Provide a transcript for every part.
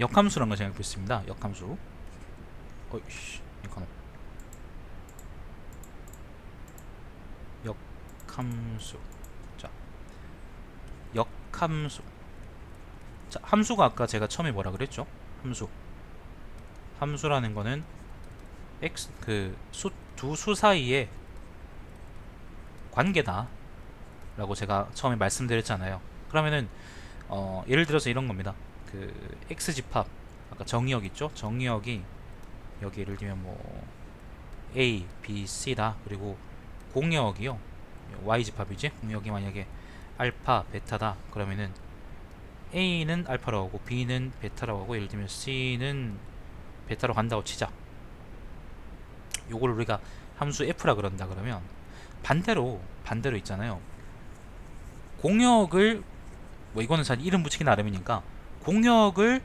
역함수라는 걸 생각해 보겠습니다. 역함수. 어이씨, 이거는 역함수. 자, 역함수. 자, 함수가 아까 제가 처음에 뭐라 그랬죠? 함수. 함수라는 거는 x 두 수 사이의 관계다 라고 제가 처음에 말씀드렸잖아요. 그러면은 예를 들어서 이런 겁니다. 그 x집합 아까 정의역 있죠? 정의역이 여기 예를 들면 뭐 a, b, c다. 그리고 공역이요 y집합이지. 공역이 만약에 알파, 베타다. 그러면은 a는 알파라고 하고 b는 베타라고 하고 예를 들면 c는 베타로 간다고 치자. 요걸 우리가 함수 f라 그런다 그러면 반대로 있잖아요. 공역을 뭐 이거는 사실 이름 붙이기 나름이니까 공역을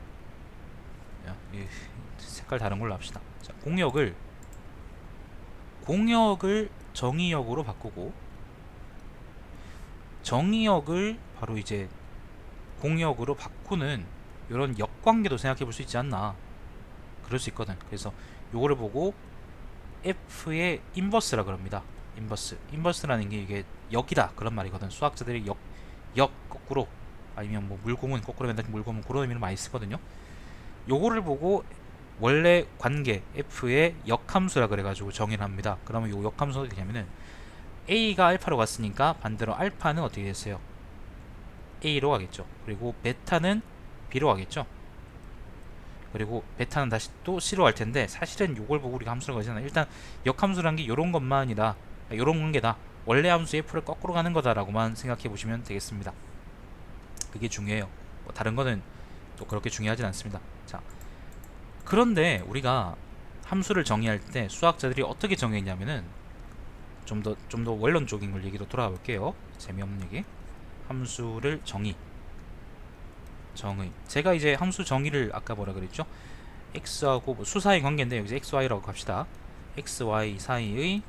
색깔 다른 걸로 합시다. 자, 공역을 정의역으로 바꾸고 정의역을 바로 이제 공역으로 바꾸는 이런 역관계도 생각해 볼 수 있지 않나. 그럴 수 있거든. 그래서 요거를 보고 f의 인버스라 그럽니다. 인버스라는 게 이게 역이다 그런 말이거든. 수학자들이 역 거꾸로 아니면 뭐 물고문 거꾸로 맨날 물고문 그런 의미를 많이 쓰거든요. 요거를 보고 원래 관계 f의 역함수라 그래가지고 정의를 합니다. 그러면 요 역함수는 어떻게 되냐면은 a가 알파로 갔으니까 반대로 알파는 어떻게 됐어요? a로 가겠죠. 그리고 베타는 b로 가겠죠. 그리고 베타는 다시 또 c로 갈 텐데 사실은 요걸 보고 우리가 함수를 가잖아요. 일단 역함수란 게 요런 것만이다. 요런 관계다. 원래 함수 f를 거꾸로 가는 거다라고만 생각해 보시면 되겠습니다. 그게 중요해요. 뭐 다른 거는 또 그렇게 중요하진 않습니다. 자, 그런데 우리가 함수를 정의할 때 수학자들이 어떻게 정의했냐면은 좀 더 원론적인 걸 얘기로 돌아가 볼게요. 재미없는 얘기. 함수를 정의. 제가 이제 함수 정의를 아까 뭐라 그랬죠? x하고 뭐 수사의 관계인데 여기서 xy라고 합시다. xy 사이의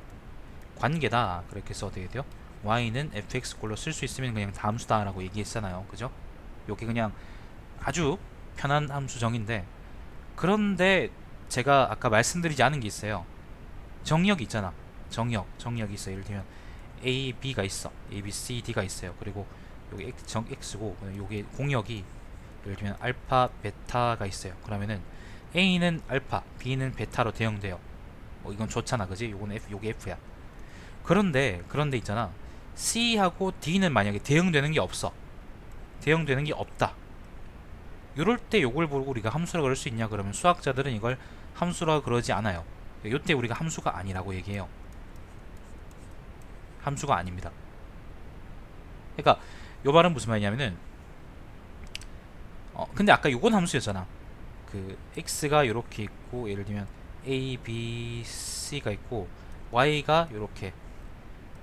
관계다. 그렇게 해서 어떻게 돼요? y는 fx꼴로 쓸 수 있으면 그냥 다함수다라고 얘기했잖아요. 그죠? 요게 그냥 아주 편한 함수 정의인데 그런데 제가 아까 말씀드리지 않은 게 있어요. 정의역이 있잖아. 정의역이 있어. 예를 들면 a, b가 있어. a, b, c, d가 있어요. 그리고 여기 x고 여기 공역이 예를 들면 알파, 베타가 있어요. 그러면은 a는 알파, b는 베타로 대응돼요. 뭐 이건 좋잖아, 그지? 요건 f, 요게 f야. 그런데 있잖아. c하고 d는 만약에 대응되는 게 없어. 대응되는 게 없다. 요럴 때 요걸 보고 우리가 함수라 그럴 수 있냐 그러면 수학자들은 이걸 함수라 그러지 않아요. 요때 우리가 함수가 아니라고 얘기해요. 함수가 아닙니다. 그러니까 요 말은 무슨 말이냐면은 근데 아까 요건 함수였잖아. 그 x가 요렇게 있고 예를 들면 a, b, c가 있고 y가 요렇게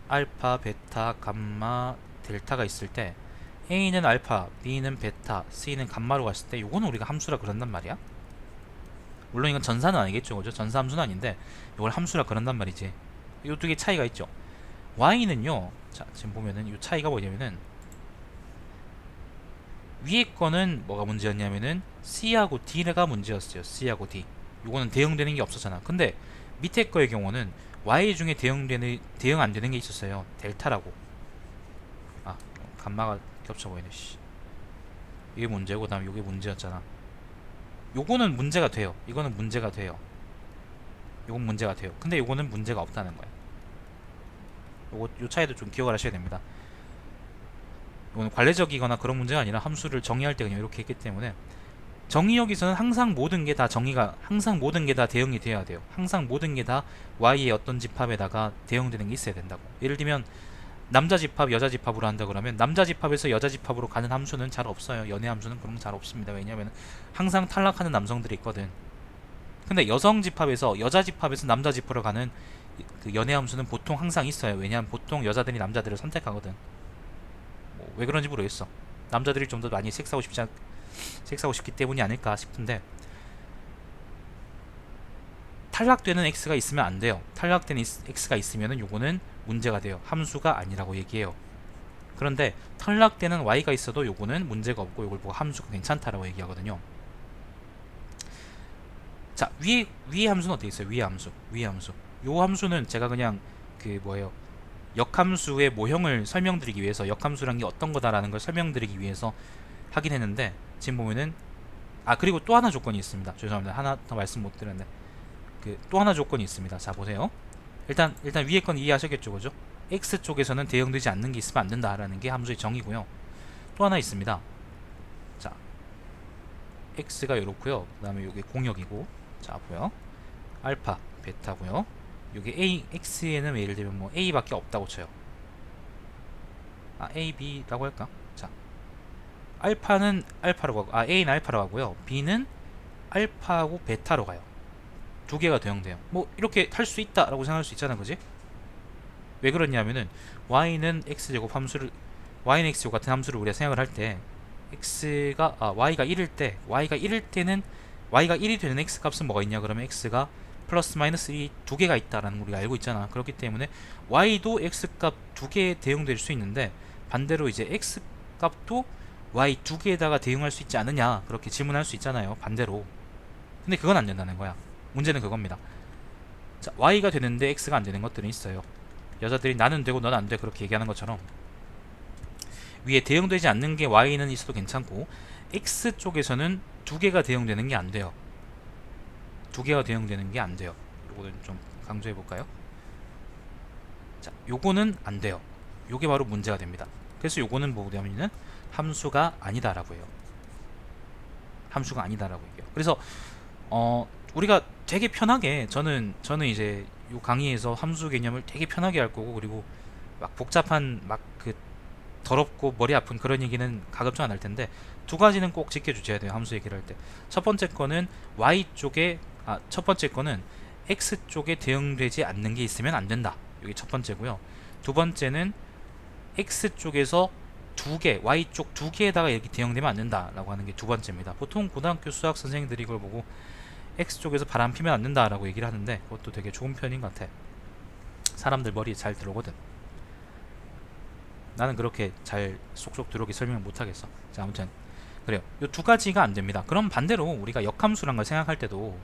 알파, 베타, 감마, 델타가 있을 때 a는 알파, b는 베타, c는 감마로 갔을 때 요거는 우리가 함수라 그런단 말이야. 물론 이건 전사는 아니겠죠, 그죠? 전사 함수는 아닌데 이걸 함수라 그런단 말이지. 요 두 개 차이가 있죠. y는요, 자 지금 보면은 요 차이가 뭐냐면은 위에 거는 뭐가 문제였냐면은 c하고 d가 문제였어요. c하고 d. 요거는 대응되는 게 없었잖아. 근데 밑에 거의 경우는 y 중에 대응 안 되는 게 있었어요. 델타라고. 아, 감마가 겹쳐 보이네. 씨. 이게 문제고 그다음에 요게 문제였잖아. 요거는 문제가 돼요. 이거는 문제가 돼요. 요건 문제가 돼요. 근데 요거는 문제가 없다는 거야. 요 차이도 좀 기억을 하셔야 됩니다. 이거는 관례적이거나 그런 문제가 아니라 함수를 정의할 때 그냥 이렇게 했기 때문에 정의역에서는 항상 모든 게 다 대응이 돼야 돼요. 항상 모든 게 다 y의 어떤 집합에다가 대응되는 게 있어야 된다고. 예를 들면 남자 집합, 여자 집합으로 한다 그러면 남자 집합에서 여자 집합으로 가는 함수는 잘 없어요. 연애 함수는 그런 거 잘 없습니다. 왜냐하면 항상 탈락하는 남성들이 있거든. 근데 여성 집합에서 여자 집합에서 남자 집합으로 가는 그 연애 함수는 보통 항상 있어요. 왜냐하면 보통 여자들이 남자들을 선택하거든. 뭐 왜 그런지 모르겠어. 남자들이 좀 더 많이 섹스하고 싶기 때문이 아닐까 싶은데 탈락되는 x가 있으면 안 돼요. 탈락되는 x가 있으면은 요거는 문제가 돼요. 함수가 아니라고 얘기해요. 그런데 탈락되는 y가 있어도 요거는 문제가 없고 요걸 보고 함수가 괜찮다라고 얘기하거든요. 자, 위에 함수는 어떻게 있어요? 위에 함수. 요 함수는 제가 그냥 그 뭐예요? 역함수의 모형을 설명드리기 위해서 역함수란 게 어떤 거다라는 걸 설명드리기 위해서 하긴 했는데, 지금 보면은 그리고 또 하나 조건이 있습니다. 죄송합니다. 하나 더 말씀 못 드렸네. 그 또 하나 조건이 있습니다. 자, 보세요. 일단 위에 건 이해하셨겠죠, 그죠? x 쪽에서는 대응되지 않는 게 있으면 안 된다라는 게 함수의 정의고요. 또 하나 있습니다. 자, x가 이렇고요. 그다음에 이게 공역이고, 자 보여. 알파, 베타고요. 이게 a, x에는 예를 들면 뭐 a밖에 없다고 쳐요. a, b라고 할까? 자, 알파는 알파로 가고, a는 알파로 가고요. b는 알파하고 베타로 가요. 두 개가 대응돼요. 뭐 이렇게 할 수 있다라고 생각할 수 있잖아, 그지? 왜 그러냐면은 y는 x제곱 함수를 y는 x제곱 같은 함수를 우리가 생각을 할 때 x가 y가 1일 때는 y가 1이 되는 x 값은 뭐가 있냐 그러면 x가 플러스 마이너스 1이 두 개가 있다라는 걸 우리가 알고 있잖아. 그렇기 때문에 y도 x 값 두 개에 대응될 수 있는데, 반대로 이제 x 값도 y 두 개에다가 대응할 수 있지 않느냐 그렇게 질문할 수 있잖아요, 반대로. 근데 그건 안 된다는 거야. 문제는 그겁니다. 자, y가 되는데 x가 안 되는 것들은 있어요. 여자들이 나는 되고 넌 안 돼 그렇게 얘기하는 것처럼 위에 대응되지 않는 게 y는 있어도 괜찮고, x 쪽에서는 두 개가 대응되는 게 안 돼요. 두 개가 대응되는 게 안 돼요. 요거는 좀 강조해 볼까요? 자, 요거는 안 돼요. 요게 바로 문제가 됩니다. 그래서 요거는 뭐냐면은 함수가 아니다라고 해요. 함수가 아니다라고 얘기해요. 그래서 우리가 되게 편하게 저는 이제 요 강의에서 함수 개념을 되게 편하게 할 거고, 그리고 막 복잡한 막 그 더럽고 머리 아픈 그런 얘기는 가급적 안 할 텐데, 두 가지는 꼭 지켜주셔야 돼요, 함수 얘기를 할 때. 첫 번째 거는 y 쪽에 첫 번째 거는 x 쪽에 대응되지 않는 게 있으면 안 된다. 이게 첫 번째고요. 두 번째는 x 쪽에서 두 개, y 쪽 두 개에다가 이렇게 대응되면 안 된다라고 하는 게 두 번째입니다. 보통 고등학교 수학 선생님들이 이걸 보고 x 쪽에서 바람 피면 안 된다라고 얘기를 하는데, 그것도 되게 좋은 편인 것 같아. 사람들 머리에 잘 들어오거든. 나는 그렇게 잘 쏙쏙 들어오게 설명을 못하겠어. 자, 아무튼 그래요. 이 두 가지가 안 됩니다. 그럼 반대로 우리가 역함수란 걸 생각할 때도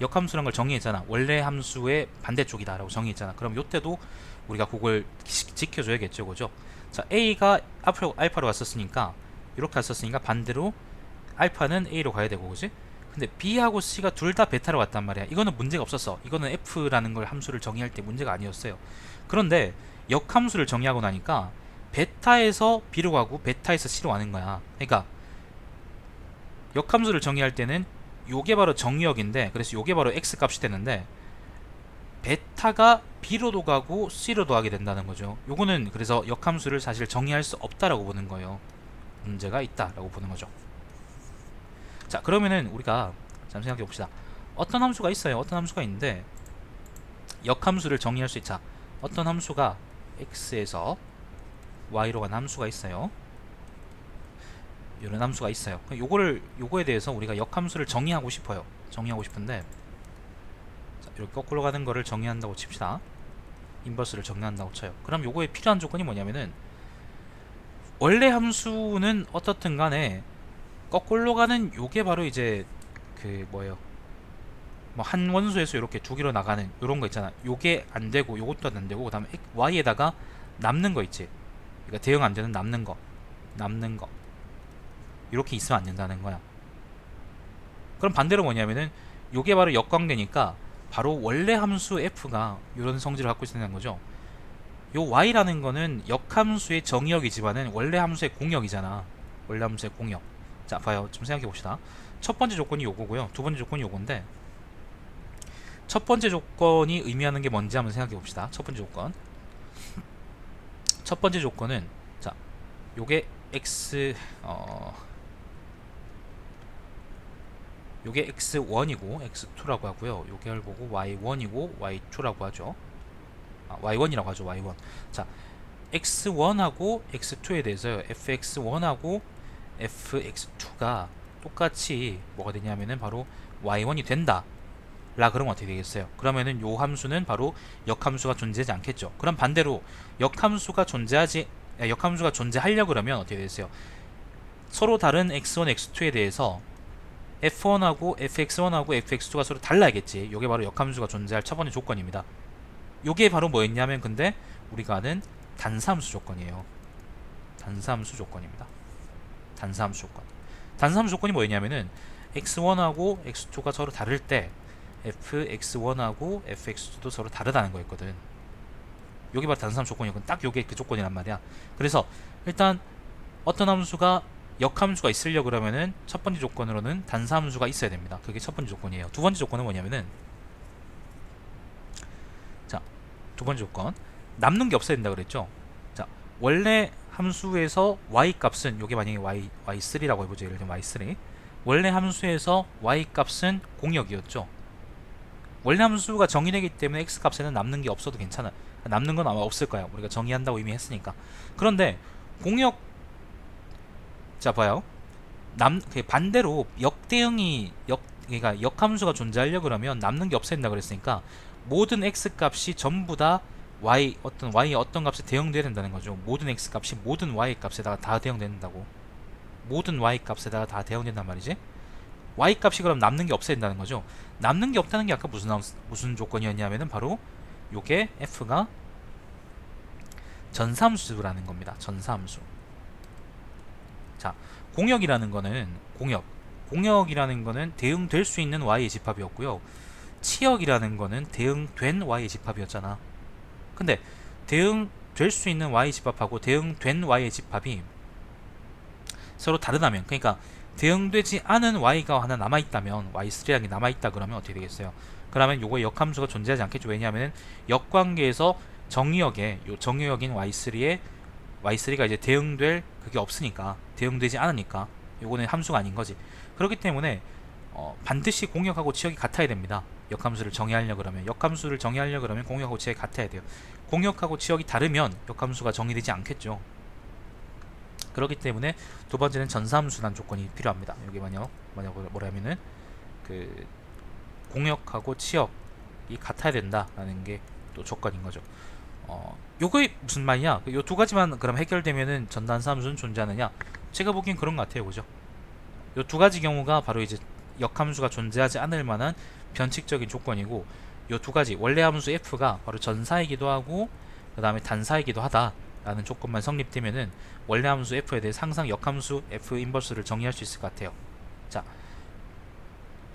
역함수란 걸 정의했잖아. 원래 함수의 반대쪽이다라고 정의했잖아. 그럼 이때도 우리가 그걸 지켜줘야겠죠, 그죠? 자, a가 알파로 갔었으니까, 이렇게 갔었으니까 반대로 알파는 a로 가야 되고, 그지? 근데 b하고 c가 둘 다 베타로 갔단 말이야. 이거는 문제가 없었어. 이거는 f라는 걸 함수를 정의할 때 문제가 아니었어요. 그런데 역함수를 정의하고 나니까 베타에서 b로 가고 베타에서 c로 가는 거야. 그러니까 역함수를 정의할 때는 요게 바로 정의역인데, 그래서 요게 바로 x 값이 되는데 베타가 b로도 가고 c로도 가게 된다는 거죠. 요거는 그래서 역함수를 사실 정의할 수 없다라고 보는 거예요. 문제가 있다라고 보는 거죠. 자, 그러면은 우리가 잠시 생각해 봅시다. 어떤 함수가 있어요. 어떤 함수가 있는데 역함수를 정의할 수 있자. 어떤 함수가 x에서 y로 간 함수가 있어요. 이런 함수가 있어요. 요거에 대해서 우리가 역함수를 정의하고 싶어요. 정의하고 싶은데, 자, 이렇게 거꾸로 가는 거를 정의한다고 칩시다. 인버스를 정의한다고 쳐요. 그럼 요거에 필요한 조건이 뭐냐면은, 원래 함수는 어떻든 간에 거꾸로 가는 요게 바로 이제 그 뭐예요, 뭐 한 원소에서 이렇게 두 개로 나가는 요런 거 있잖아. 요게 안 되고 요것도 안 되고, 그 다음에 y에다가 남는 거 있지. 그러니까 대응 안 되는 남는 거 이렇게 있으면 안 된다는 거야. 그럼 반대로 뭐냐면은 요게 바로 역광되니까 바로 원래 함수 f가 이런 성질을 갖고 있다는 거죠. 요 y라는 거는 역함수의 정의역이지만은 원래 함수의 공역이잖아. 원래 함수의 공역. 자, 봐요. 좀 생각해 봅시다. 첫 번째 조건이 요거고요. 두 번째 조건이 요건데, 첫 번째 조건이 의미하는 게 뭔지 한번 생각해 봅시다. 첫 번째 조건. 첫 번째 조건은, 자, 요게 x 요게 x1이고 x2라고 하고요. 요게 보고 y1이고 y2라고 하죠. y1이라고 하죠. y1. 자, x1하고 x2에 대해서요. fx1하고 fx2가 똑같이 뭐가 되냐면은 바로 y1이 된다. 라 그러면 어떻게 되겠어요? 그러면은 요 함수는 바로 역함수가 존재하지 않겠죠. 그럼 반대로 역함수가 존재하려 그러면 어떻게 되겠어요? 서로 다른 x1, x2에 대해서 f1하고 fx1하고 fx2가 서로 달라야겠지. 요게 바로 역함수가 존재할 첫 번째 조건입니다. 요게 바로 뭐였냐면 근데 우리가 아는 단사함수 조건이에요. 단사함수 조건입니다. 단사함수 조건. 단사함수 조건이 뭐였냐면은 x1하고 x2가 서로 다를 때 fx1하고 fx2도 서로 다르다는 거였거든. 요게 바로 단사함수 조건이고 딱 요게 그 조건이란 말이야. 그래서 일단 어떤 함수가 역함수가 있으려고 그러면은 첫 번째 조건으로는 단사함수가 있어야 됩니다. 그게 첫 번째 조건이에요. 두 번째 조건은 뭐냐면은 자, 두 번째 조건 남는 게 없어야 된다 그랬죠. 자, 원래 함수에서 y 값은 요게 만약에 y3라고 해보죠. 예를 들면 y3 원래 함수에서 y 값은 공역이었죠. 원래 함수가 정의되기 때문에 x 값에는 남는 게 없어도 괜찮아. 남는 건 아마 없을 거야. 우리가 정의한다고 이미 했으니까. 그런데 공역 자 봐요. 반대로 그러니까 역함수가 존재하려고 그러면 남는 게 없어야 된다 그랬으니까 모든 x 값이 전부 다 y의 어떤 값에 대응돼야 된다는 거죠. 모든 x 값이 모든 y 값에다가 다 대응된다고. 모든 y 값에다가 다 대응된단 말이지. y 값이 그럼 남는 게 없어야 된다는 거죠. 남는 게 없다는 게 아까 무슨 조건이었냐면은 바로 요게 f가 전사함수라는 겁니다. 전사함수. 자, 공역이라는 거는 대응될 수 있는 y의 집합이었고요. 치역이라는 거는 대응된 y의 집합이었잖아. 근데 대응될 수 있는 y의 집합하고 대응된 y의 집합이 서로 다르다면, 그러니까 대응되지 않은 y가 하나 남아있다면, y3라는 게 남아있다 그러면 어떻게 되겠어요? 그러면 요거의 역함수가 존재하지 않겠죠. 왜냐하면 역관계에서 정의역인 y3가 이제 대응될 그게 없으니까, 대응되지 않으니까 요거는 함수가 아닌 거지. 그렇기 때문에 반드시 공역하고 치역이 같아야 됩니다. 역함수를 정의하려 그러면 공역하고 치역이 같아야 돼요. 공역하고 치역이 다르면 역함수가 정의되지 않겠죠. 그렇기 때문에 두 번째는 전사함수란 조건이 필요합니다. 여기 만약 뭐라면은 그 공역하고 치역이 같아야 된다라는 게 또 조건인 거죠. 요게 무슨 말이냐? 요 두 가지만 그럼 해결되면은 전단사함수는 존재하느냐? 제가 보기엔 그런 것 같아요, 그죠? 요 두 가지 경우가 바로 이제 역함수가 존재하지 않을 만한 변칙적인 조건이고, 요 두 가지 원래 함수 f가 바로 전사이기도 하고 그 다음에 단사이기도 하다라는 조건만 성립되면은 원래 함수 f에 대해 항상 역함수 f 인버스를 정의할 수 있을 것 같아요. 자,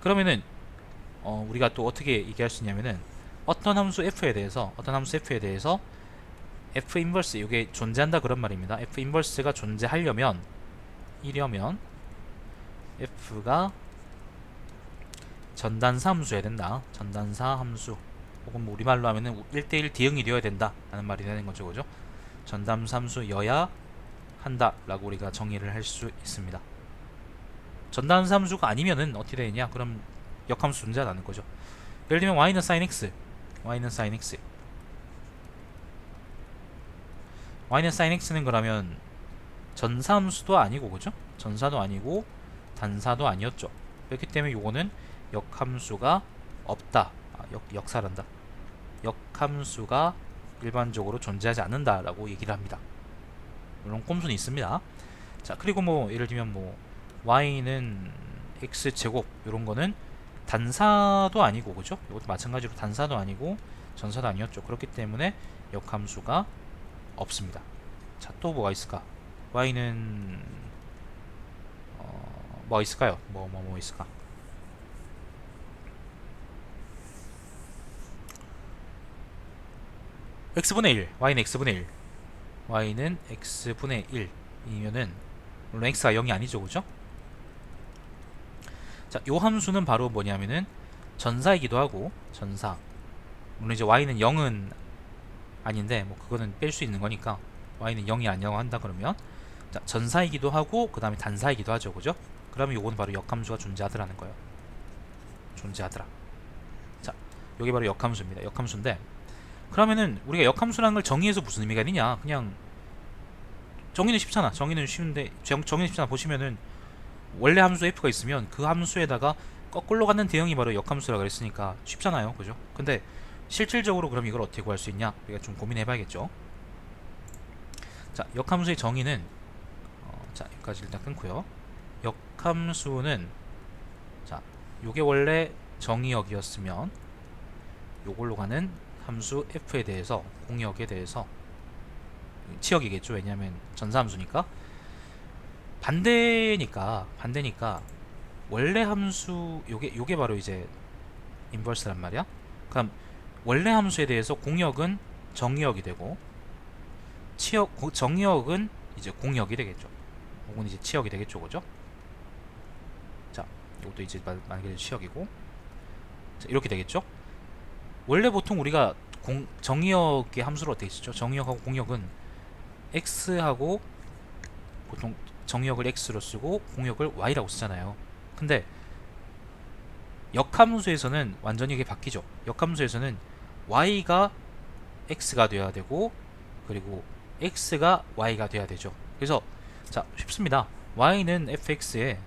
그러면은 우리가 또 어떻게 얘기할 수 있냐면은 어떤 함수 f에 대해서 f 인버스 이게 존재한다 그런 말입니다. f 인버스가 존재하려면 f가 전단사 함수여야 된다. 전단사 함수 혹은 뭐 우리말로 하면은 1대1 대응이 되어야 된다 라는 말이 되는 거죠. 그죠? 전단사 함수여야 한다 라고 우리가 정의를 할 수 있습니다. 전단사 함수가 아니면은 어떻게 되느냐? 그럼 역함수 존재하지 않는 거죠. 예를 들면 y는 sin x 는 그러면 전사함수도 아니고, 그죠? 전사도 아니고 단사도 아니었죠. 그렇기 때문에 요거는 역함수가 없다. 역사란다. 역함수가 일반적으로 존재하지 않는다라고 얘기를 합니다. 물론 꼼수는 있습니다. 자, 그리고 뭐 예를 들면 뭐 y는 x제곱 요런 거는 단사도 아니고, 그죠? 이것도 마찬가지로 단사도 아니고 전사도 아니었죠. 그렇기 때문에 역함수가 없습니다. 자, 또 뭐가 있을까? y는 뭐가 있을까요? 뭐 있을까? x분의 1 y는 x분의 1이면은 물론 x가 0이 아니죠, 그죠? 자, 요 함수는 바로 뭐냐면은 전사이기도 하고, 물론 이제 y는 0은 아닌데 뭐 그거는 뺄 수 있는 거니까 y는 0이 아니라고 한다 그러면, 자, 전사이기도 하고 그 다음에 단사이기도 하죠, 그죠? 그러면 요거는 바로 역함수가 존재하더라는 거예요. 존재하더라. 자, 여기 바로 역함수입니다. 역함수인데, 그러면은 우리가 역함수라는 걸 정의해서 무슨 의미가 있느냐? 그냥 정의는 쉽잖아. 정의는 쉽잖아. 보시면은 원래 함수 f가 있으면 그 함수에다가 거꾸로 가는 대응이 바로 역함수라 그랬으니까 쉽잖아요, 그죠? 근데 실질적으로 그럼 이걸 어떻게 구할 수 있냐? 우리가 좀 고민해봐야겠죠. 자, 역함수의 정의는 자, 여기까지 일단 끊고요. 역함수는 요게 원래 정의역이었으면 요걸로 가는 함수 f에 대해서 공역에 대해서 치역이겠죠. 왜냐하면 전사함수니까. 반대니까 원래 함수 요게 바로 이제 인버스란 말이야. 그럼 원래 함수에 대해서 공역은 정의역이 되고 정의역은 이제 공역이 되겠죠. 혹은 이제 치역이 되겠죠, 그죠? 자, 이것도 이제 만약에 치역이고, 자, 이렇게 되겠죠. 원래 보통 우리가 정의역의 함수를 어떻게 쓰죠? 정의역하고 공역은 x하고 보통 정의역을 x로 쓰고 공역을 y라고 쓰잖아요. 근데 역함수에서는 완전히 이게 바뀌죠. 역함수에서는 y가 x가 돼야 되고 그리고 x가 y가 돼야 되죠. 그래서 자, 쉽습니다. y는 fx가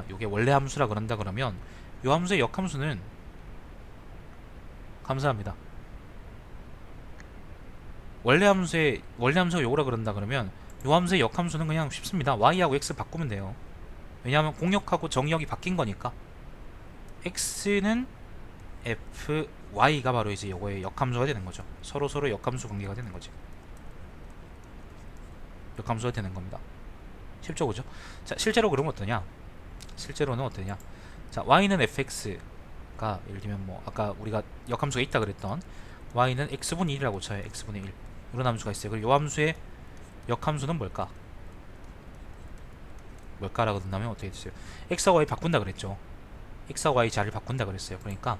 요게 원래 함수라 그런다 그러면 요 함수의 역함수는 감사합니다. 원래 함수가 요거라 그런다 그러면 요 함수의 역함수는 그냥 쉽습니다. y하고 x 바꾸면 돼요. 왜냐하면 공역하고 정의역이 바뀐 거니까. x는 f, y가 바로 이제 요거의 역함수가 되는 거죠. 서로 역함수 관계가 되는 거지. 역함수가 되는 겁니다. 쉽죠, 그죠? 자, 실제로 그러면 어떠냐? 실제로는 어떠냐? 자, y는 fx가 예를 들면 뭐 아까 우리가 역함수가 있다 그랬던 y는 x분의 1이라고 쳐요. x분의 1 이런 함수가 있어요. 그리고 요 함수의 역함수는 뭘까라고 든다면 어떻게 되세요? x와 y 바꾼다 그랬죠. x와 y 자리를 바꾼다 그랬어요. 그러니까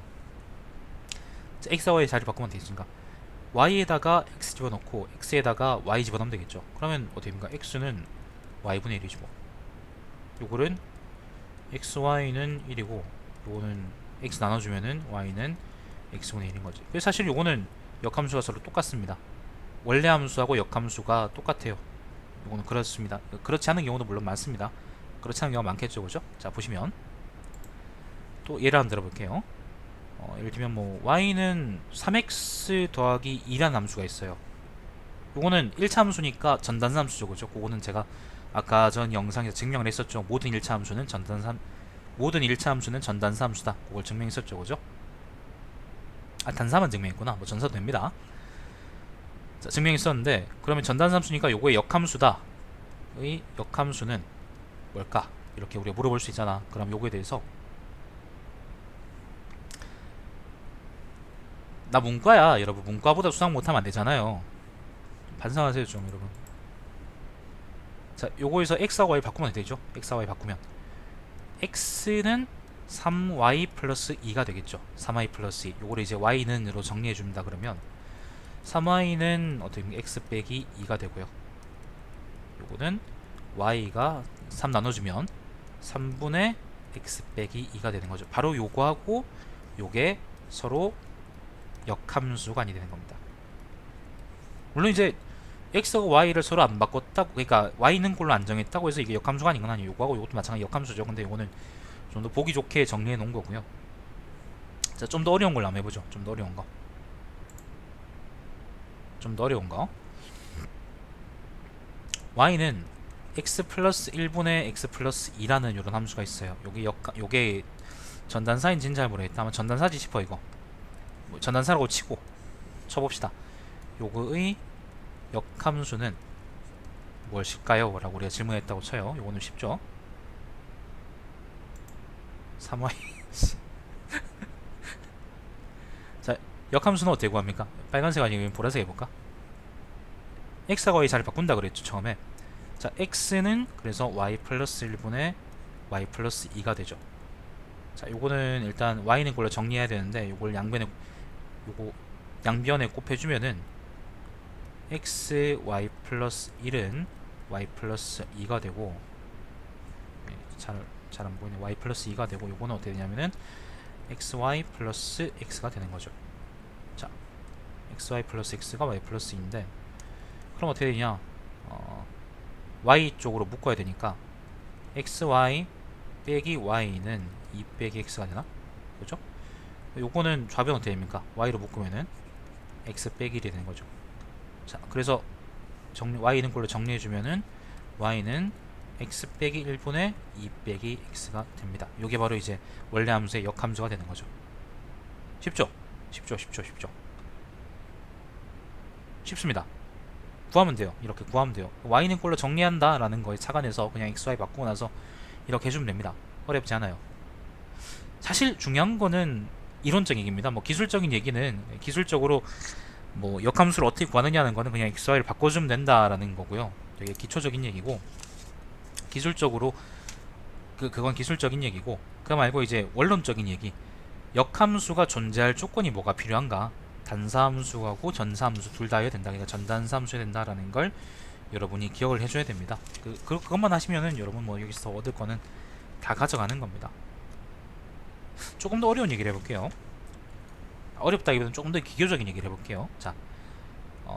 자, x와 y 자리를 바꾸면 되겠습니까? y에다가 x 집어넣고 x에다가 y 집어넣으면 되겠죠. 그러면 어떻게 됩니까? x는 y분의 1이죠. 요거는 xy는 1이고 요거는 x 나눠주면은 y는 x분의 1인 거지. 그래서 사실 요거는 역함수가 서로 똑같습니다. 원래 함수하고 역함수가 똑같아요. 요거는 그렇습니다. 그렇지 않은 경우도 물론 많습니다. 그렇지 않은 경우가 많겠죠, 그죠? 자, 보시면 또 예를 한번 들어볼게요. 예를 들면 뭐 y는 3x 더하기 2라는 함수가 있어요. 요거는 1차 함수니까 전단사 함수죠, 그죠? 그거는 제가 아까 전 영상에서 증명을 했었죠. 모든 1차 함수는 전단사 함수다. 그걸 증명했었죠, 그죠? 아, 단사만 증명했구나. 뭐 전사도 됩니다. 자, 증명했었는데 그러면 전단사 함수니까 요거의 역함수다. 의 역함수는 뭘까? 이렇게 우리가 물어볼 수 있잖아. 그럼 요거에 대해서 나 문과야, 여러분. 문과보다 수학 못하면 안 되잖아요. 반성하세요, 좀, 여러분. 자, 요거에서 x하고 y 바꾸면 되죠. x하고 y 바꾸면 x는 3y 플러스 2가 되겠죠. 3y 플러스 2. 요거를 이제 y는으로 정리해 줍니다. 그러면 3y는 어떻게 x 빼기 2가 되고요. 요거는 y가 3 나눠주면 3분의 x 빼기 2가 되는 거죠. 바로 요거하고 요게 서로 역함수가 아니 되는 겁니다. 물론 이제 x와 y를 서로 안 바꿨다고, 그러니까 y는 꼴로 안 정했다고 해서 이게 역함수가 아닌 건 아니에요. 요거하고 요것도 마찬가지 역함수죠. 근데 요거는 좀 더 보기 좋게 정리해 놓은 거고요. 자, 좀 더 어려운 걸로 한번 해보죠. 좀 더 어려운 거. y는 x 플러스 1분의 x 플러스 2라는 이런 함수가 있어요. 요게 전단사인지는 잘 모르겠다. 아마 전단사지 싶어 이거. 뭐 전단사라고 쳐봅시다. 요거의 역함수는 무엇일까요? 라고 우리가 질문했다고 쳐요. 요거는 쉽죠. 3y 자, 역함수는 어떻게 구합니까? 빨간색 아니면 보라색 해볼까? x하고 y 자리 바꾼다 그랬죠, 처음에. 자, x는 그래서 y 플러스 1분의 y 플러스 2가 되죠. 자, 요거는 일단 y는 그걸로 정리해야 되는데 요걸 양변에 곱해주면은 x y 플러스 1은 y 플러스 2가 되고, 잘 안 보이네. y 플러스 2가 되고, 요거는 어떻게 되냐면은 xy 플러스 x가 되는 거죠. 자, xy 플러스 x가 y 플러스 2인데 그럼 어떻게 되냐? y 쪽으로 묶어야 되니까 xy 빼기 y는 2 빼기 x가 되나? 그죠? 요거는 좌변 어떻게 됩니까? y로 묶으면은 x 빼기 1이 되는 거죠. 자, 그래서 y는 걸로 정리해주면은 y는 x 빼기 1분의 2 빼기 x가 됩니다. 이게 바로 이제 원래 함수의 역함수가 되는 거죠. 쉽죠? 쉽죠. 쉽습니다. 구하면 돼요. 이렇게 구하면 돼요. y는 꼴로 정리한다 라는 거에 착안해서 그냥 x, y 바꾸고 나서 이렇게 해주면 됩니다. 어렵지 않아요. 사실 중요한 거는 이론적인 얘기입니다. 뭐 기술적인 얘기는 기술적으로 뭐 역함수를 어떻게 구하느냐는 거는 그냥 x, y를 바꿔주면 된다라는 거고요. 되게 기초적인 얘기고, 기술적으로 그건 기술적인 얘기고, 그거 말고 이제 원론적인 얘기, 역함수가 존재할 조건이 뭐가 필요한가, 단사함수하고 전사함수 둘 다 해야 된다. 그러니까 전단사함수 해야 된다라는 걸 여러분이 기억을 해줘야 됩니다. 그것만 하시면은 여러분 뭐 여기서 얻을 거는 다 가져가는 겁니다. 조금 더 어려운 얘기를 해볼게요. 어렵다기보다는 조금 더 기교적인 얘기를 해볼게요. 자,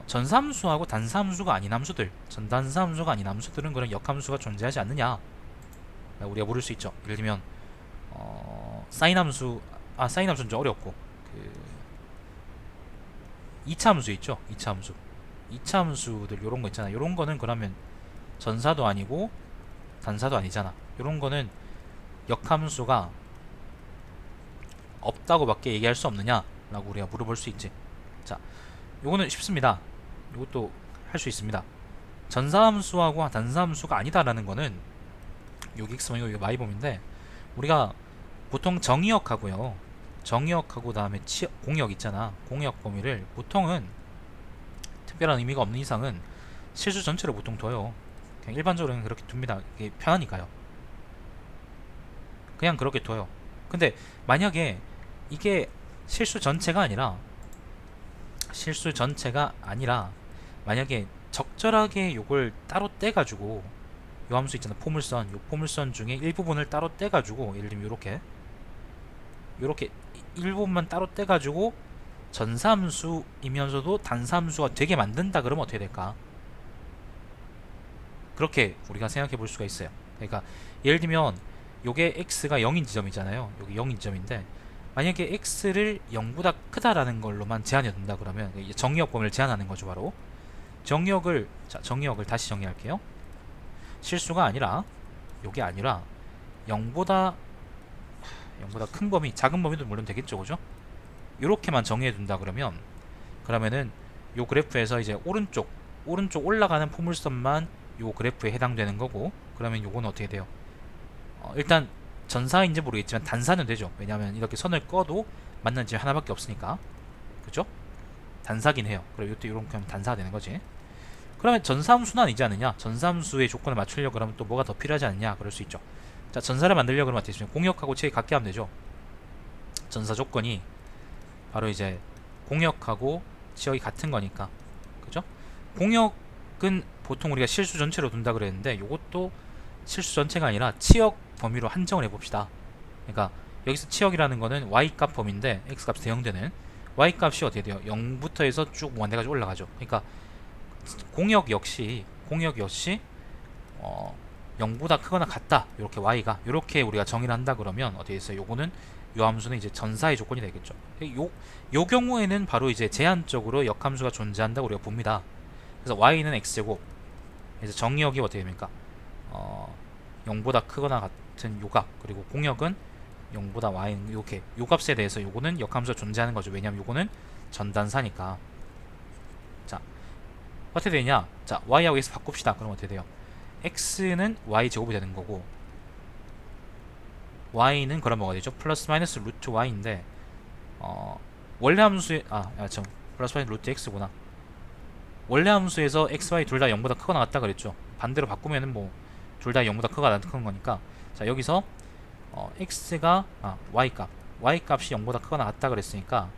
전사함수하고 단사함수가 아닌 함수들, 전단사함수가 아닌 함수들은 그런 역함수가 존재하지 않느냐 우리가 물을 수 있죠. 예를 들면 사인함수, 사인함수는 좀 어렵고, 그 2차 함수 있죠. 2차 함수, 2차 함수들 요런 거 있잖아. 요런 거는 그러면 전사도 아니고 단사도 아니잖아. 요런 거는 역함수가 없다고밖에 얘기할 수 없느냐 라고 우리가 물어볼 수 있지. 자, 요거는 쉽습니다. 요것도 할 수 있습니다. 전사함수하고 단사함수가 아니다라는 거는 여기 x번이고 여기 y범인데, 우리가 보통 정의역하고요, 정의역하고 다음에 공역 있잖아. 공역 범위를 보통은 특별한 의미가 없는 이상은 실수 전체를 보통 둬요. 그냥 일반적으로는 그렇게 둡니다. 이게 편하니까요. 그냥 그렇게 둬요. 근데 만약에 이게 실수 전체가 아니라 만약에 적절하게 요걸 따로 떼가지고, 요 함수 있잖아, 포물선, 요 포물선 중에 일부분을 따로 떼가지고, 예를 들면 요렇게 일부분만 따로 떼가지고 전사함수이면서도 단사함수가 되게 만든다 그러면 어떻게 될까? 그렇게 우리가 생각해 볼 수가 있어요. 그러니까 예를 들면 요게 x가 0인 지점이잖아요. 여기 0인 지점인데, 만약에 x를 0보다 크다라는 걸로만 제한해 둔다 그러면 정의역 범위를 제한하는 거죠. 바로 정의역을 다시 정의할게요. 실수가 아니라, 요게 아니라 0보다 큰 범위, 작은 범위도 물론 되겠죠, 그죠? 요렇게만 정의해 둔다 그러면은 요 그래프에서 이제 오른쪽 올라가는 포물선만 요 그래프에 해당되는 거고, 그러면 요거는 어떻게 돼요? 일단 전사인지 모르겠지만 단사는 되죠. 왜냐하면 이렇게 선을 꺼도 맞는 집 하나밖에 없으니까, 그죠? 단사긴 해요. 그럼 이것도 이렇게 하면 단사가 되는 거지. 그러면 전사함수는 아니지 않느냐? 전사함수의 조건을 맞추려고 그러면 또 뭐가 더 필요하지 않냐? 그럴 수 있죠. 자, 전사를 만들려고 그러면 어떻게 되면 공역하고 치역이 같게 하면 되죠. 전사 조건이 바로 이제 공역하고 치역이 같은 거니까, 그죠? 공역은 보통 우리가 실수 전체로 둔다 그랬는데, 요것도 실수 전체가 아니라 치역 범위로 한정을 해봅시다. 그러니까 여기서 치역이라는 거는 y값 범위인데, x값이 대형되는 y값이 어떻게 돼요? 0부터 해서 쭉 무한대까지 올라가죠. 그러니까 공역 역시 0보다 크거나 같다. 이렇게 y가 이렇게 우리가 정의를 한다 그러면 어떻게 됐어요? 요거는 요 함수는 이제 전사의 조건이 되겠죠. 요 경우에는 바로 이제 제한적으로 역함수가 존재한다고 우리가 봅니다. 그래서 y는 x제곱, 그래서 정의역이 어떻게 됩니까? 0보다 크거나 같은 요값, 그리고 공역은 0보다 y, 이렇게 요 값에 대해서 요거는 역함수가 존재하는 거죠. 왜냐면 요거는 전단사니까. 자, 어떻게 되냐? 자, y하고 x 바꿉시다. 그럼 어떻게 돼요? x는 y제곱이 되는 거고, y는 그럼 뭐가 되죠? 플러스 마이너스 루트 y인데, 원래 함수에 플러스 마이너스 루트 x구나. 원래 함수에서 x, y 둘 다 0보다 크거나 같다 그랬죠. 반대로 바꾸면은 뭐 둘 다 0보다 크거나 같은 거니까, 자, 여기서 x가 y값이 0보다 크거나 같다 그랬으니까,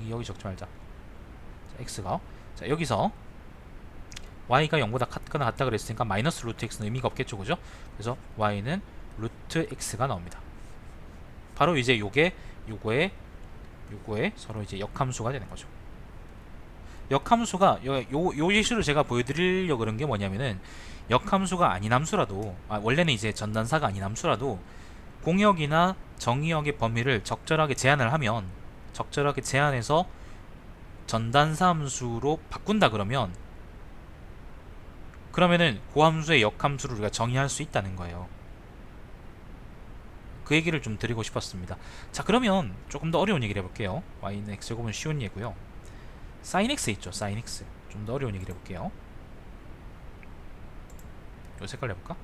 여기 적지 말자. 자, x가, 자, 여기서 y가 0보다 크거나 같다 그랬으니까 마이너스 루트 x는 의미가 없겠죠, 그죠? 그래서 y는 루트 x가 나옵니다. 바로 이제 요거에 서로 이제 역함수가 되는 거죠. 역함수가 요 예시로 제가 보여드리려고 그런 게 뭐냐면은, 역함수가 아닌 함수라도, 원래는 이제 전단사가 아닌 함수라도 공역이나 정의역의 범위를 적절하게 제한해서 전단사 함수로 바꾼다 그러면 그러면은 고함수의 역함수를 우리가 정의할 수 있다는 거예요. 그 얘기를 좀 드리고 싶었습니다. 자, 그러면 조금 더 어려운 얘기를 해볼게요. y는 x제곱은 쉬운 예고요. sin x 있죠, sin x. 좀 더 어려운 얘기를 해볼게요. 요 색깔 해볼까?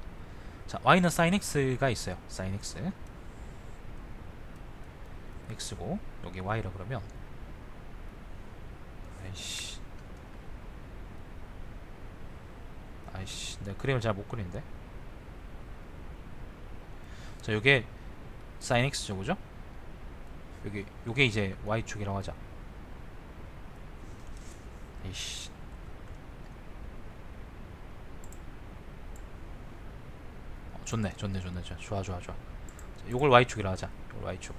자, y는 sin x가 있어요. sin x x고 여기 y라 그러면, 아이씨 내가 그림을 잘 못 그리는데. 자, 요게 sin x죠, 그죠? 요게 이제 y축이라고 하자. 이씨, 좋네. 좋아. 자, 요걸 y축이라 하자. 요걸 y축.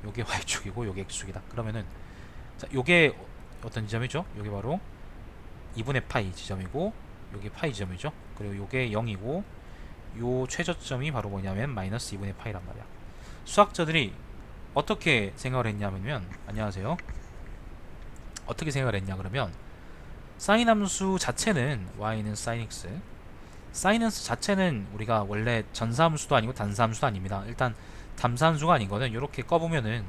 요게 y축이고 요게 x축이다. 그러면은, 자, 요게 어떤 지점이죠? 요게 바로 2분의 파이 지점이고 요게 파이 지점이죠. 그리고 요게 0이고 요 최저점이 바로 뭐냐면 마이너스 2분의 파이란 말이야. 수학자들이 어떻게 생각을 했냐면, 안녕하세요. 어떻게 생각을 했냐 그러면, 사인 함수 자체는 y는 sin x, 사인 함수 자체는 우리가 원래 전사함수도 아니고 단사함수도 아닙니다. 일단 담사함수가 아닌 거는 이렇게 꺼보면은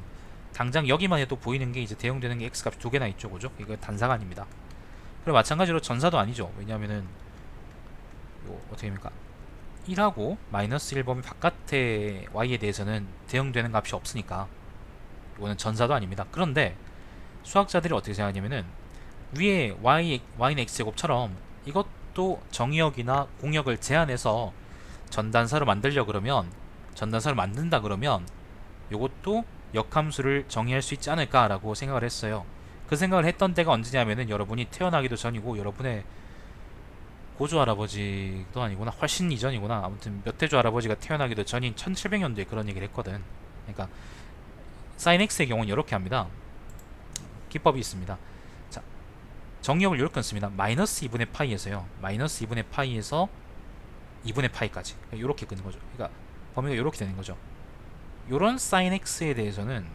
당장 여기만 해도 보이는 게 이제 대응되는 게 x 값이 두 개나 있죠, 그죠? 이거 단사가 아닙니다. 그리고 마찬가지로 전사도 아니죠. 왜냐하면은 요 어떻게 됩니까? 1하고 마이너스 1 범위 바깥의 y에 대해서는 대응되는 값이 없으니까 이거는 전사도 아닙니다. 그런데 수학자들이 어떻게 생각하냐면은, 위에 y는 x제곱처럼 이것도 정의역이나 공역을 제한해서 전단사를 만들려 그러면, 전단사를 만든다 그러면 요것도 역함수를 정의할 수 있지 않을까라고 생각을 했어요. 그 생각을 했던 때가 언제냐면은 여러분이 태어나기도 전이고 여러분의 고조 할아버지도 아니구나, 훨씬 이전이구나, 아무튼 몇 대조 할아버지가 태어나기도 전인 1700년도에 그런 얘기를 했거든. 그러니까 sin x의 경우는 이렇게 합니다. 기법이 있습니다. 자, 정의역을 이렇게 씁니다. 마이너스 2분의 파이에서요, 마이너스 2분의 파이에서 2분의 파이까지 이렇게 끄는 거죠. 그러니까 범위가 이렇게 되는 거죠. 요런 sin x에 대해서는,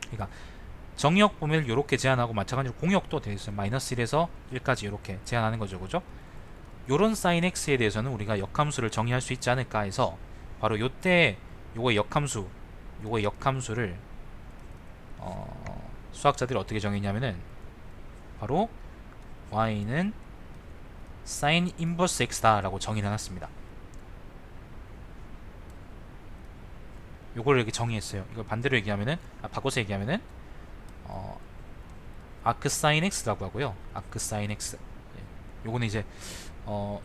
그러니까 정의역 범위를 이렇게 제한하고 마찬가지로 공역도 되어 있어요. 마이너스 1에서 1까지 이렇게 제한하는 거죠, 그죠? 요런 sin x에 대해서는 우리가 역함수를 정의할 수 있지 않을까 해서, 바로 요때 요거의 역함수를 수학자들이 어떻게 정의냐면은, 바로 y는 sin 인버스 x다 라고 정의를 해놨습니다. 요걸 이렇게 정의했어요. 이걸 반대로 얘기하면은, 바꿔서 얘기하면은 아크 사인 x라고 하고요. 아크 사인 x. 요거는 이제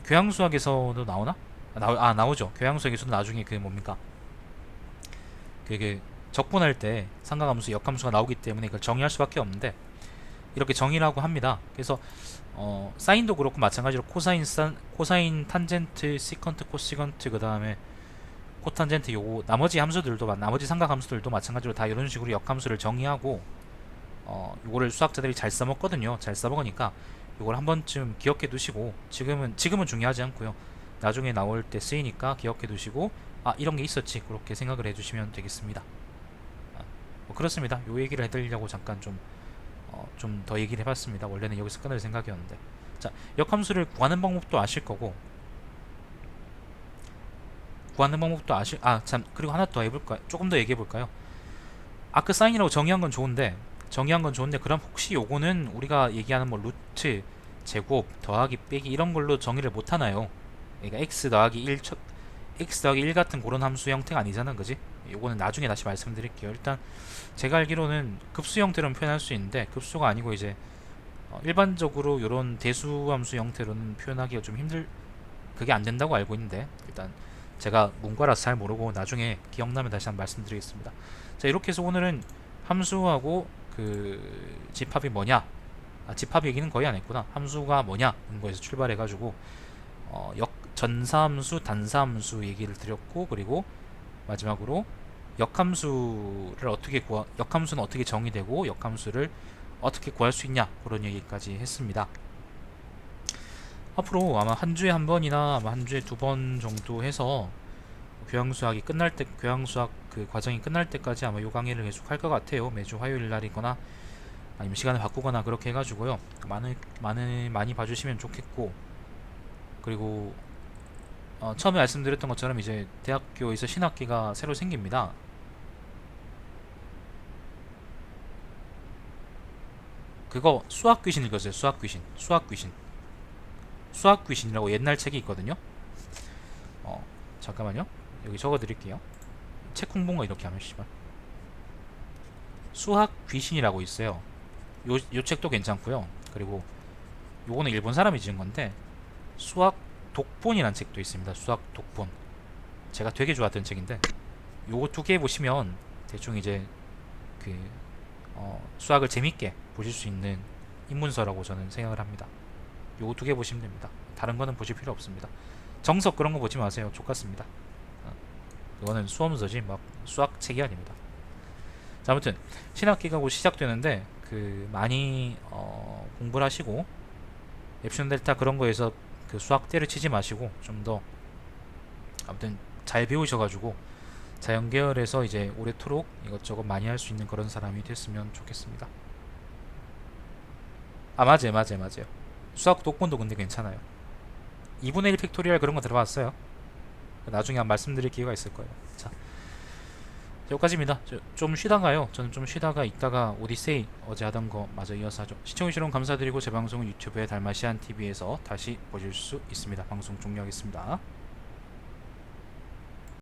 교양수학에서도 나오나? 나오죠. 교양수학에서도 나중에 그 뭡니까? 그 적분할 때 상가함수, 역함수가 나오기 때문에 이걸 정의할 수밖에 없는데, 이렇게 정의라고 합니다. 그래서 사인도 그렇고 마찬가지로 코사인 탄젠트, 시컨트, 코시컨트, 그 다음에 코탄젠트, 요거 나머지 함수들도, 나머지 삼각함수들도 마찬가지로 다 이런 식으로 역함수를 정의하고, 요거를 수학자들이 잘 써먹거든요. 잘 써먹으니까 요걸 한 번쯤 기억해 두시고, 지금은 중요하지 않고요, 나중에 나올 때 쓰이니까 기억해 두시고, 이런 게 있었지, 그렇게 생각을 해주시면 되겠습니다. 뭐 그렇습니다. 요 얘기를 해드리려고 잠깐 좀 더 얘기를 해봤습니다. 원래는 여기서 끊을 생각이었는데, 자, 역함수를 구하는 방법도 아실 거고, 참, 그리고 하나 더 해볼까요? 조금 더 얘기해볼까요? 아크 사인이라고 정의한 건 좋은데, 그럼 혹시 요거는 우리가 얘기하는 뭐 루트, 제곱, 더하기, 빼기 이런 걸로 정의를 못 하나요? 그러니까 x 더하기 1 같은 그런 함수 형태가 아니잖아, 그지? 요거는 나중에 다시 말씀드릴게요. 일단 제가 알기로는 급수 형태로는 표현할 수 있는데, 급수가 아니고 이제 일반적으로 요런 대수 함수 형태로는 표현하기가 좀 그게 안 된다고 알고 있는데, 일단 제가 문과라서 잘 모르고 나중에 기억나면 다시 한번 말씀드리겠습니다. 자, 이렇게 해서 오늘은 함수하고 그 집합이 뭐냐, 집합 얘기는 거의 안 했구나. 함수가 뭐냐 이런 거에서 출발해가지고 전사함수, 단사함수 얘기를 드렸고, 그리고 마지막으로 역함수는 어떻게 정의되고 역함수를 어떻게 구할 수 있냐, 그런 얘기까지 했습니다. 앞으로 아마 한 주에 한 번이나 아마 한 주에 두 번 정도 해서 교양수학 그 과정이 끝날 때까지 아마 요 강의를 계속 할 것 같아요. 매주 화요일 날이거나 아니면 시간을 바꾸거나 그렇게 해가지고요. 많이 봐주시면 좋겠고, 그리고 처음에 말씀드렸던 것처럼 이제 대학교에서 신학기가 새로 생깁니다. 그거 수학 귀신 읽었어요. 수학 귀신. 수학 귀신. 수학 귀신이라고 옛날 책이 있거든요. 잠깐만요. 여기 적어 드릴게요. 책 홍보가 이렇게 하면 씨발. 수학 귀신이라고 있어요. 요 책도 괜찮고요. 그리고 요거는 일본 사람이 지은 건데 수학 독본이라는 책도 있습니다. 수학 독본. 제가 되게 좋아했던 책인데 요거 두 개 보시면 대충 이제 그 수학을 재밌게 보실 수 있는 입문서라고 저는 생각을 합니다. 요거 두 개 보시면 됩니다. 다른 거는 보실 필요 없습니다. 정석 그런 거 보지 마세요. 족같습니다. 그거는 수험서지 막 수학 책이 아닙니다. 자, 아무튼 신학기가 곧 시작되는데 그 많이 공부를 하시고 엡슨 델타 그런 거에서 그 수학 때려치지 마시고 좀 더 아무튼 잘 배우셔가지고 자연 계열에서 이제 오래도록 이것저것 많이 할 수 있는 그런 사람이 됐으면 좋겠습니다. 아, 맞아요. 수학 독본도 근데 괜찮아요. 2분의 1 팩토리얼 그런 거 들어봤어요. 나중에 한 말씀드릴 기회가 있을 거예요. 자, 여기까지입니다. 좀 쉬다가요. 저는 좀 쉬다가 이따가 오디세이 어제 하던 거 마저 이어서 하죠. 시청해주셔서 감사드리고 제 방송은 유튜브의 달마시안 TV에서 다시 보실 수 있습니다. 방송 종료하겠습니다.